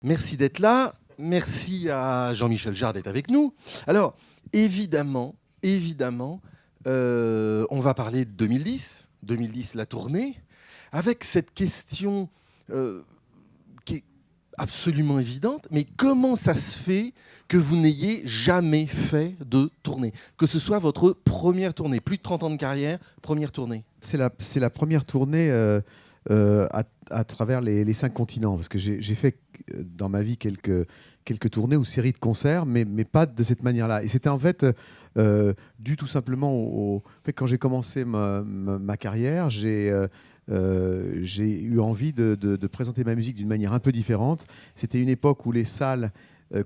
Merci d'être là. Merci à Jean-Michel Jarre d'être avec nous. Alors, évidemment, on va parler de 2010, la tournée, avec cette question qui est absolument évidente, mais comment ça se fait que vous n'ayez jamais fait de tournée? Que ce soit votre première tournée, plus de 30 ans de carrière, première tournée. C'est la première tournée à travers les 5 continents, parce que j'ai fait dans ma vie quelques tournées ou séries de concerts, mais pas de cette manière-là. Et c'était en fait dû tout simplement au fait que quand j'ai commencé ma carrière, j'ai eu envie de présenter ma musique d'une manière un peu différente. C'était une époque où les salles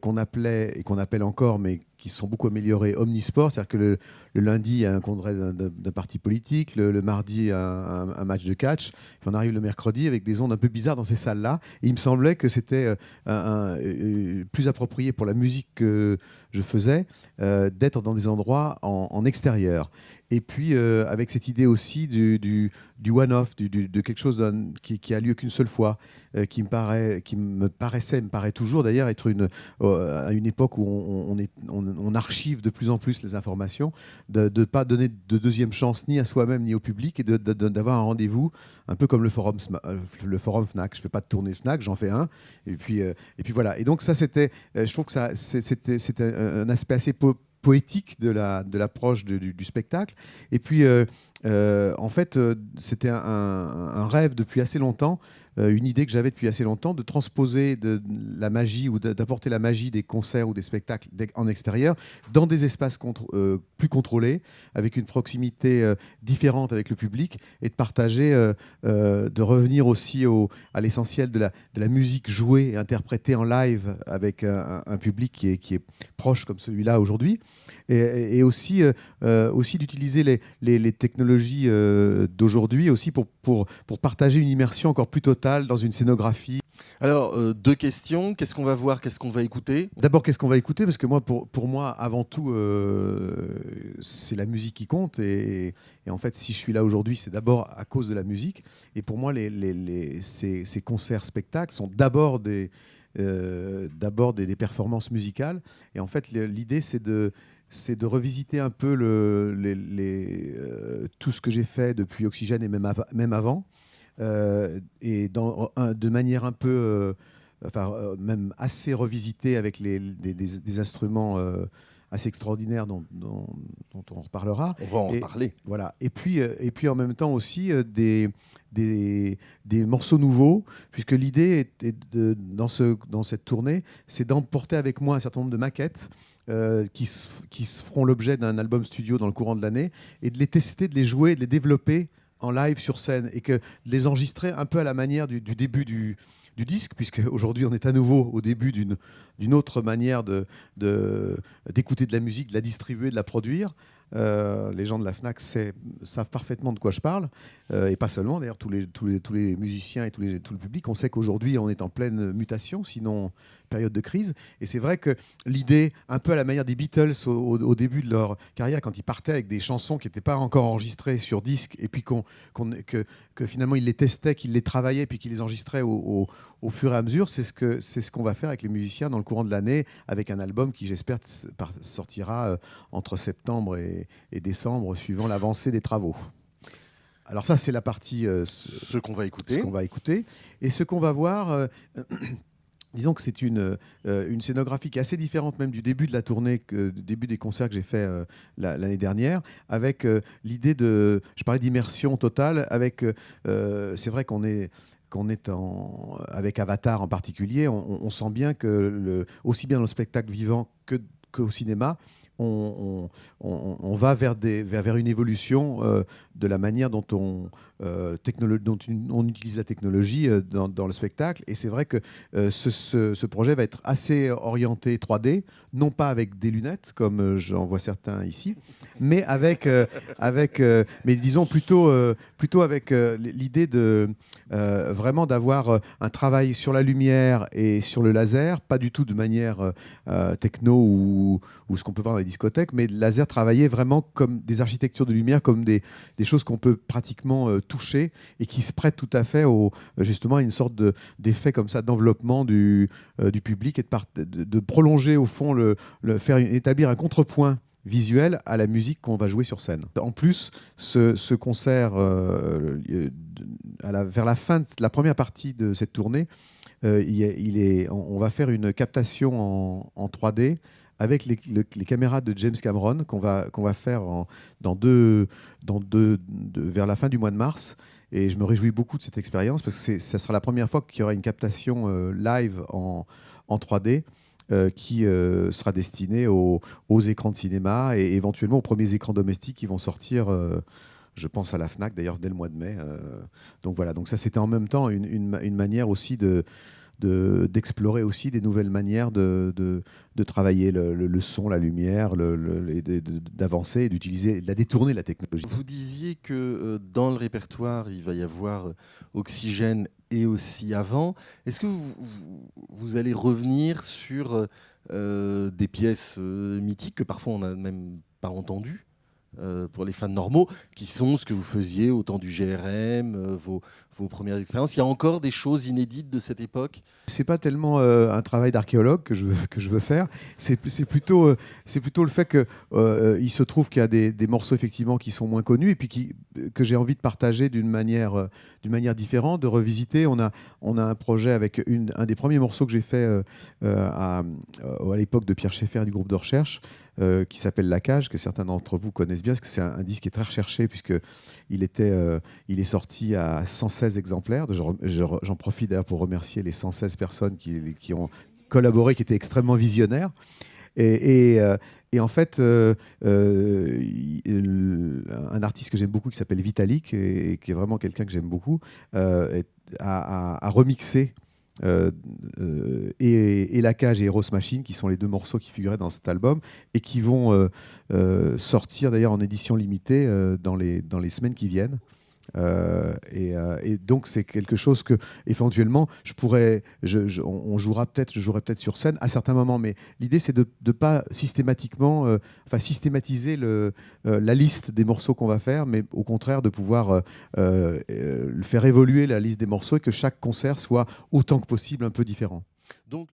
qu'on appelait et qu'on appelle encore, mais qui se sont beaucoup améliorées, omnisports, c'est-à-dire que le lundi, il y a un congrès d'un parti politique, le mardi, un match de catch, puis on arrive le mercredi avec des ondes un peu bizarres dans ces salles-là. Et il me semblait que c'était plus approprié pour la musique que je faisais d'être dans des endroits en extérieur. Et puis, avec cette idée aussi du one-off, de quelque chose qui a lieu qu'une seule fois, qui me paraît toujours d'ailleurs être à une époque où on archive de plus en plus les informations, de ne pas donner de deuxième chance ni à soi-même ni au public, et d'avoir un rendez-vous un peu comme le forum Fnac. Je ne fais pas de tournée Fnac, j'en fais un. Et puis voilà. Et donc ça, je trouve que c'était un aspect assez poétique de l'approche du spectacle. Et puis, en fait, c'était un rêve depuis assez longtemps, une idée que j'avais depuis assez longtemps, de transposer la magie ou d'apporter la magie des concerts ou des spectacles en extérieur dans des espaces plus contrôlés, avec une proximité différente avec le public, et de partager, de revenir aussi à l'essentiel de la musique jouée et interprétée en live avec un public qui est proche comme celui-là aujourd'hui, et aussi d'utiliser les technologies d'aujourd'hui aussi pour partager une immersion encore plus totale dans une scénographie. Alors, 2 questions. Qu'est-ce qu'on va voir? Qu'est-ce qu'on va écouter? D'abord, qu'est-ce qu'on va écouter? Parce que moi, pour moi, avant tout, c'est la musique qui compte. Et en fait, si je suis là aujourd'hui, c'est d'abord à cause de la musique. Et pour moi, ces concerts-spectacles sont d'abord des performances musicales. Et en fait, l'idée, c'est de revisiter un peu tout ce que j'ai fait depuis Oxygène et même avant, et de manière un peu, même assez revisitée, avec des instruments assez extraordinaires dont on reparlera. On va en parler. Voilà. Et puis en même temps aussi des morceaux nouveaux, puisque l'idée dans cette tournée, c'est d'emporter avec moi un certain nombre de maquettes qui se feront l'objet d'un album studio dans le courant de l'année, et de les tester, de les jouer, de les développer en live sur scène, et de les enregistrer un peu à la manière du début du disque, puisque aujourd'hui on est à nouveau au début d'une autre manière d'écouter de la musique, de la distribuer, de la produire. Les gens de la Fnac savent parfaitement de quoi je parle, et pas seulement d'ailleurs, tous les musiciens et tout le public. On sait qu'aujourd'hui on est en pleine mutation, sinon période de crise. Et c'est vrai que l'idée, un peu à la manière des Beatles au début de leur carrière, quand ils partaient avec des chansons qui n'étaient pas encore enregistrées sur disque, et puis que finalement ils les testaient, qu'ils les travaillaient, puis qu'ils les enregistraient au fur et à mesure, c'est ce qu'on va faire avec les musiciens dans le courant de l'année, avec un album qui, j'espère, sortira entre septembre et décembre, suivant l'avancée des travaux. Alors ça, c'est la partie ce qu'on va écouter. Ce qu'on va écouter. Et ce qu'on va voir, disons que c'est une scénographie qui est assez différente même du début de la tournée, du début des concerts que j'ai fait l'année dernière, avec l'idée je parlais d'immersion totale, avec, c'est vrai qu'on est avec Avatar en particulier, on sent bien que aussi bien dans le spectacle vivant qu'au cinéma, on va vers une évolution de la manière dont on utilise la technologie dans le spectacle. Et c'est vrai que ce projet va être assez orienté 3D, non pas avec des lunettes, comme j'en vois certains ici, mais mais disons plutôt avec l'idée de vraiment d'avoir un travail sur la lumière et sur le laser, pas du tout de manière techno ou ce qu'on peut voir dans les discothèques, mais le laser travaillé vraiment comme des architectures de lumière, comme des des choses qu'on peut pratiquement toucher et qui se prêtent tout à fait justement à une sorte d'effet comme ça d'enveloppement du public et de prolonger au fond, établir un contrepoint visuel à la musique qu'on va jouer sur scène. En plus, ce concert, vers la fin de la première partie de cette tournée, on va faire une captation en 3D avec les caméras de James Cameron qu'on va faire vers la fin du mois de mars. Et je me réjouis beaucoup de cette expérience parce que ça sera la première fois qu'il y aura une captation live en 3D qui sera destinée aux écrans de cinéma et éventuellement aux premiers écrans domestiques qui vont sortir. Je pense à la Fnac d'ailleurs dès le mois de mai. Donc voilà, donc ça c'était en même temps une manière aussi d'explorer aussi des nouvelles manières de travailler le son, la lumière, d'avancer, d'utiliser, de la détourner la technologie. Vous disiez que dans le répertoire, il va y avoir Oxygène et aussi Avant. Est-ce que vous allez revenir sur des pièces mythiques que parfois on n'a même pas entendues pour les fans normaux, qui sont ce que vous faisiez au temps du GRM, vos premières expériences? Il y a encore des choses inédites de cette époque? C'est pas tellement un travail d'archéologue que je veux faire, c'est plutôt le fait que il se trouve qu'il y a des morceaux effectivement qui sont moins connus et puis que j'ai envie de partager d'une manière différente, de revisiter. On a un projet avec un des premiers morceaux que j'ai fait à l'époque de Pierre Schaeffer du groupe de recherche, qui s'appelle La Cage, que certains d'entre vous connaissent bien, parce que c'est un disque qui est très recherché, puisqu'il est sorti à 116 exemplaires. J'en profite d'ailleurs pour remercier les 116 personnes qui ont collaboré, qui étaient extrêmement visionnaires. Et en fait, un artiste que j'aime beaucoup, qui s'appelle Vitalik, et qui est vraiment quelqu'un que j'aime beaucoup, a remixé et La Cage et Eros Machine, qui sont les deux morceaux qui figuraient dans cet album et qui vont sortir d'ailleurs en édition limitée dans les semaines qui viennent. Et donc c'est quelque chose que éventuellement je jouerai peut-être sur scène à certains moments, mais l'idée c'est de ne pas systématiquement systématiser la liste des morceaux qu'on va faire, mais au contraire de pouvoir faire évoluer la liste des morceaux et que chaque concert soit autant que possible un peu différent. Donc